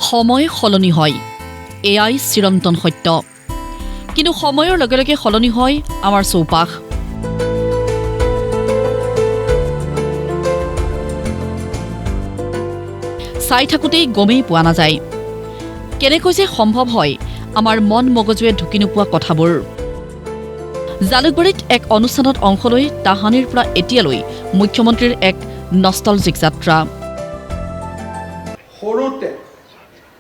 সময় সলনি হয়, এয়াই চিৰন্তন সত্য। কিন্তু সময়ৰ লগে লগে সলনি হয় আমাৰ চৌপাশ। চাই থাকোঁতেই গমেই পোৱা নাযায় কেনেকৈ যে সম্ভৱ হয় আমাৰ মন মগজুৱে ঢুকি নোপোৱা কথাবোৰ। জালুকবাৰীত এক অনুষ্ঠানত অংশ লৈ তাহানিৰ পৰা এতিয়ালৈ মুখ্যমন্ত্ৰীৰ এক নষ্টালজিক যাত্ৰা। সৰুতে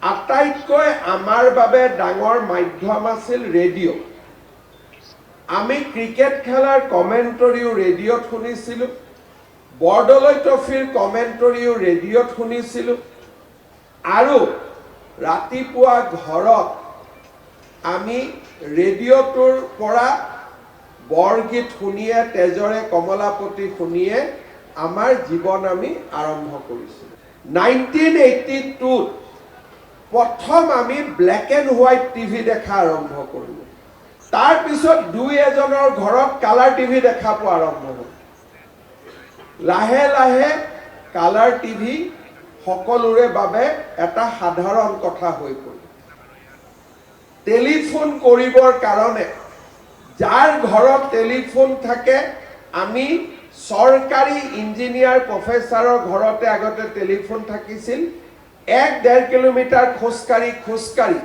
আটাইতকৈ আমাৰ বাবে ডাঙৰ মাধ্যম আছিল ৰেডিঅ'। আমি ক্ৰিকেট খেলাৰ কমেণ্টৰিও ৰেডিঅ'ত শুনিছিলোঁ, বৰদলৈ ট্ৰফিৰ কমেণ্টৰিও ৰেডিঅ'ত শুনিছিলোঁ, আৰু ৰাতিপুৱা ঘৰত আমি ৰেডিঅ'টোৰ পৰা বৰগীত শুনিয়ে, তেজৰে কমলাপতি শুনিয়ে আমাৰ জীৱন আমি আৰম্ভ কৰিছিলোঁ। 1982 প্ৰথম আমি ব্লেক এণ্ড হোৱাইট টিভি দেখা আৰম্ভ কৰিলোঁ। তাৰপিছত দুই এজনৰ ঘৰত কালাৰ টিভি দেখা পোৱা আৰম্ভ হ'ল। লাহে লাহে কালাৰ টিভি সকলোৰে বাবে এটা সাধাৰণ কথা হৈ পৰিল। টেলিফোন কৰিবৰ কাৰণে যাৰ ঘৰত টেলিফোন থাকে, আমি চৰকাৰী ইঞ্জিনিয়াৰ প্ৰফেচাৰৰ ঘৰতে আগতে টেলিফোন থাকিছিল, 1-1.5 কিলোমিটাৰ খোজকাঢ়ি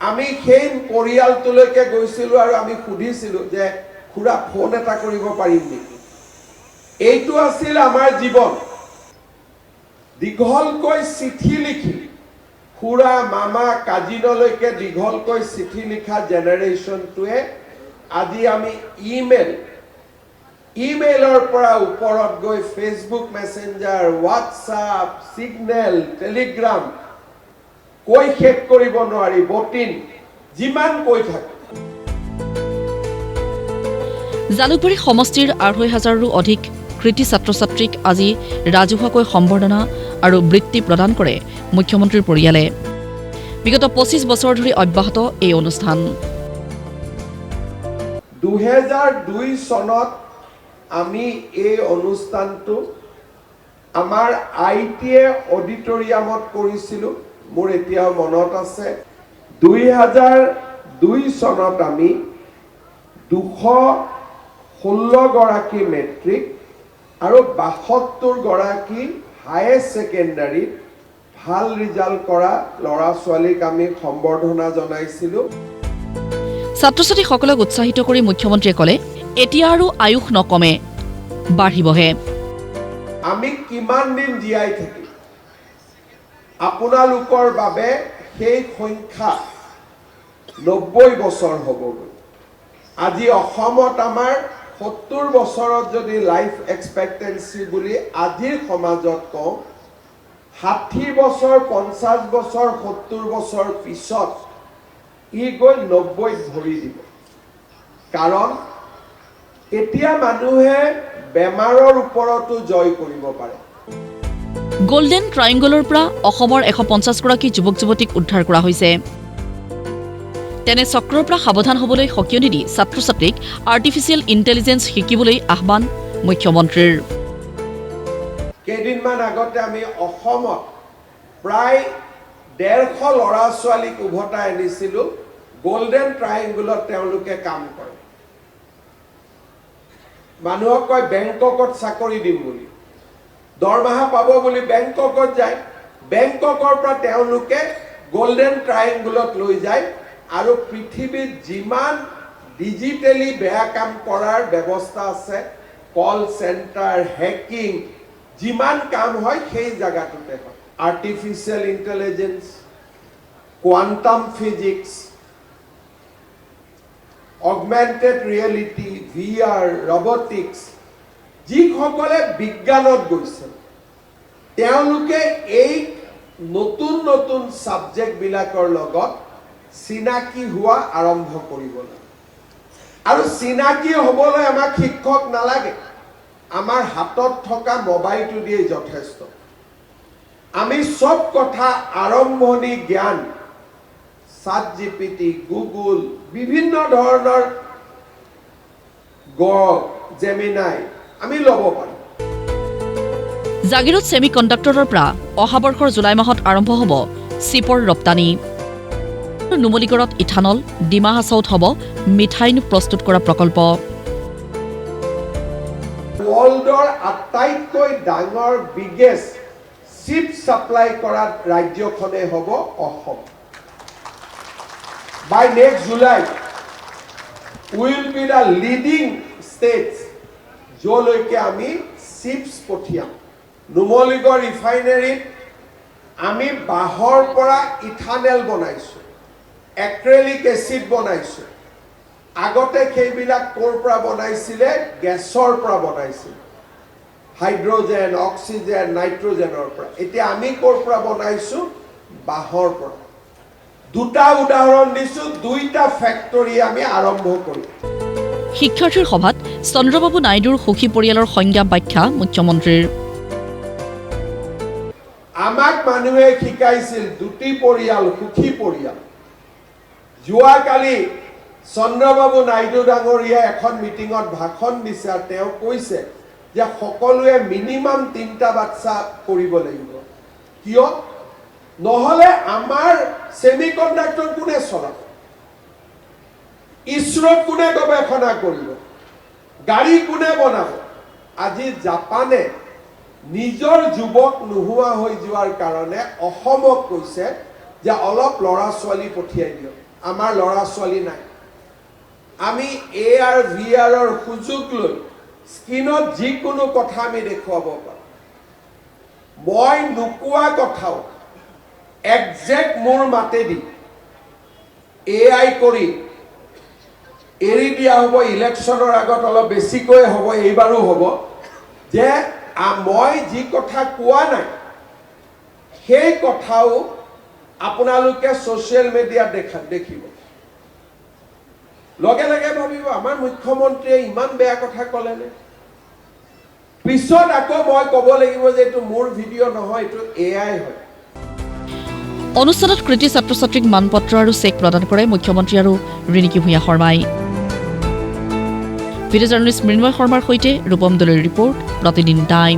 আমি সেই পৰিয়ালটোলৈকে গৈছিলোঁ আৰু আমি সুধিছিলোঁ যে খুৰা ফোন এটা কৰিব পাৰিম নেকি। এইটো আছিল আমাৰ জীৱন। দীঘলকৈ চিঠি লিখি খুৰা মামা কাজিনলৈকে দীঘলকৈ চিঠি লিখা জেনেৰেশ্যনটোৱে আজি আমি ইমেইলৰ পৰা ওপৰত গৈ Facebook messenger, WhatsApp, signal, Telegram কৈ শেষ কৰিব নোৱাৰি, বটিন যিমান কৈ থাকে। জালুকবাৰী সমষ্টিৰ ২৫০০ৰো অধিক কৃতি ছাত্ৰ ছাত্ৰীক আজি ৰাজহুৱাকৈ সম্বৰ্ধনা আৰু বৃত্তি প্ৰদান কৰে মুখ্যমন্ত্ৰীৰ পৰিয়ালে। বিগত ২৫ বছৰ ধৰি অব্যাহত এই অনুষ্ঠান। ২০০২ চনত আমি এই অনুষ্ঠানটো আমাৰ ITA অডিটৰিয়ামত কৰিছিলোঁ, মোৰ এতিয়াও মনত আছে। ২০০২ চনত আমি ২১৬ গৰাকী মেট্ৰিক আৰু ৭২ গৰাকী হায়াৰ ছেকেণ্ডাৰীত ভাল ৰিজাল্ট কৰা ল'ৰা ছোৱালীক আমি সম্বৰ্ধনা জনাইছিলোঁ। ছাত্ৰ ছাত্ৰীসকলক উৎসাহিত কৰি মুখ্যমন্ত্ৰীয়ে ক'লে, এতিয়া আৰু আয়ুস নকমে, বাঢ়িবহে। আমি কিমান দিন জীয়াই থাকিম, আপোনালোকৰ বাবে সেই সংখ্যা ৯০ বছৰ হ'বগৈ। আজি অসমত আমাৰ ৭০ বছৰত যদি লাইফ এক্সপেক্টেঞ্চি বুলি আজিৰ সমাজত কওঁ, ৬০ বছৰ, ৫০ বছৰ, ৭০ বছৰ পিছত ই গৈ ৯০ত ভৰি দিব। কাৰণ এতিয়া মানুহে বেমাৰৰ ওপৰতো জয় কৰিব পাৰে। গল্ডেন ট্ৰায়েংগলৰ পৰা অসমৰ ১৫০ গৰাকী যুৱক যুৱতীক উদ্ধাৰ কৰা হৈছে। তেনে চক্ৰৰ পৰা সাৱধান হ'বলৈ সকিয়নি দি ছাত্ৰ ছাত্ৰীক আৰ্টিফিচিয়েল ইণ্টেলিজেন্স শিকিবলৈ আহ্বান মুখ্যমন্ত্ৰীৰ। কেইদিনমান আগতে আমি অসমত প্ৰায় ১৫০ ল'ৰা ছোৱালীক উভতাই আনিছিলোঁ। গল্ডেন ট্ৰায়েংগলত তেওঁলোকে কাম কৰে। মানুহক কয় বেংককত চাকৰি দিম বুলি, দৰমহা পাব বুলি বেংককত যায়। বেংককৰ পৰা তেওঁলোকে গল্ডেন ট্ৰায়েংগলত লৈ যায় আৰু পৃথিৱীত যিমান ডিজিটেলি বেয়া কাম কৰাৰ ব্যৱস্থা আছে, কল চেণ্টাৰ, হেকিং, যিমান কাম হয় সেই জাগাটোতে হয়। Artificial intelligence, quantum physics, augmented reality, VR, robotics, যিসকলে বিজ্ঞানত গৈছে তেওঁলোকে এই নতুন নতুন ছাবজেক্টবিলাকৰ লগত চিনাকি হোৱা আৰম্ভ কৰিব লাগে। আৰু চিনাকি হ'বলৈ আমাক শিক্ষক নালাগে, আমাৰ হাতত থকা মোবাইলটো দিয়ে যথেষ্ট। আমি সব কথা আৰম্ভণি জ্ঞান ChatGPT, গুগল, বিভিন্ন ধৰণৰ জেমিনাই আমি ল'ব পাৰোঁ। জাগিৰোড ছেমি কণ্ডাক্টৰৰ পৰা অহা বৰ্ষৰ জুলাই মাহত আৰম্ভ হ'ব চিপৰ ৰপ্তানি। নুমলীগড়ত ইথানল, ডিমা হাছাওত হ'ব মিঠাইন প্ৰস্তুত কৰা প্ৰকল্প। ৱৰ্ল্ডৰ আটাইতকৈ ডাঙৰ বিগেষ্ট চিপ ছাপ্লাই কৰা ৰাজ্যখনে হ'ব Assam. By next July, we will be the leading states যলৈকে আমি চিপছ পঠিয়াম। নুমলীগড় ৰিফাইনেৰীত আমি বাঁহৰ পৰা ইথানেল বনাইছোঁ, এক্ৰেলিক এচিড বনাইছোঁ। আগতে সেইবিলাক ক'ৰ পৰা বনাইছিলে? গেছৰ পৰা বনাইছিল, হাইড্ৰজেন, অক্সিজেন, নাইট্ৰজেনৰ পৰা। এতিয়া আমি ক'ৰ পৰা বনাইছোঁ? বাঁহৰ পৰা। দুটা উদাহৰণ দিছোঁ, দুইটা ফেক্টৰী আমি আৰম্ভ কৰিম। শিক্ষাৰ্থীৰ সভাত চন্দ্ৰবাবু নাইডুৰ সুখী পৰিয়ালৰ সংজ্ঞা ব্যাখ্যা মুখ্যমন্ত্ৰীৰ। আমাক মানুহে শিকাইছিল দুটি পৰিয়াল, সুখী পৰিয়াল। যোৱাকালি চন্দ্ৰবাবু নাইডু ডাঙৰীয়াই এখন মিটিঙত ভাষণ দিছে আৰু তেওঁ কৈছে যে সকলোৱে মিনিমাম 3টা বাচ্চা কৰিব লাগিব। কিয়? নহ'লে আমাৰ ছেমিকণ্ডাক্টৰ কোনে চলাব? ইছৰোত কোনে গৱেষণা কৰিব? গাড়ী কোনে বনাব? আজি জাপানে নিজৰ যুৱক নোহোৱা হৈ যোৱাৰ কাৰণে অসমক কৈছে যে অলপ ল'ৰা ছোৱালী পঠিয়াই দিয়ক, আমাৰ ল'ৰা ছোৱালী নাই। আমি AR VRৰ সুযোগ লৈ স্ক্ৰীণত যিকোনো কথা আমি দেখুৱাব পাৰোঁ। মই নোকোৱা কথাও একজেক্ট মোৰ মাতেদি AI কৰি এৰি দিয়া হ'ব। ইলেকশ্যনৰ আগত অলপ বেছিকৈ হ'ব, এইবাৰো হ'ব, যে মই যি কথা কোৱা নাই সেই কথাও আপোনালোকে ছ'চিয়েল মিডিয়াত দেখিব। লগে লগে ভাবিব আমাৰ মুখ্যমন্ত্ৰীয়ে ইমান বেয়া কথা ক'লেনে? পিছত আকৌ মই ক'ব লাগিব যে এইটো মোৰ ভিডিঅ' নহয়, এইটো AI হয়। অনুষ্ঠানত কৃতি ছাত্ৰ ছাত্ৰীক মানপত্ৰ আৰু চেক প্ৰদান কৰে মুখ্যমন্ত্ৰী আৰু ৰিণিকী ভূঞা শৰ্মাই। ভিডিঅ' জাৰ্নেলিষ্ট মৃন্ময় শৰ্মাৰ সৈতে ৰূপম দলৈৰ ৰিপৰ্ট, প্ৰতিদিন টাইম।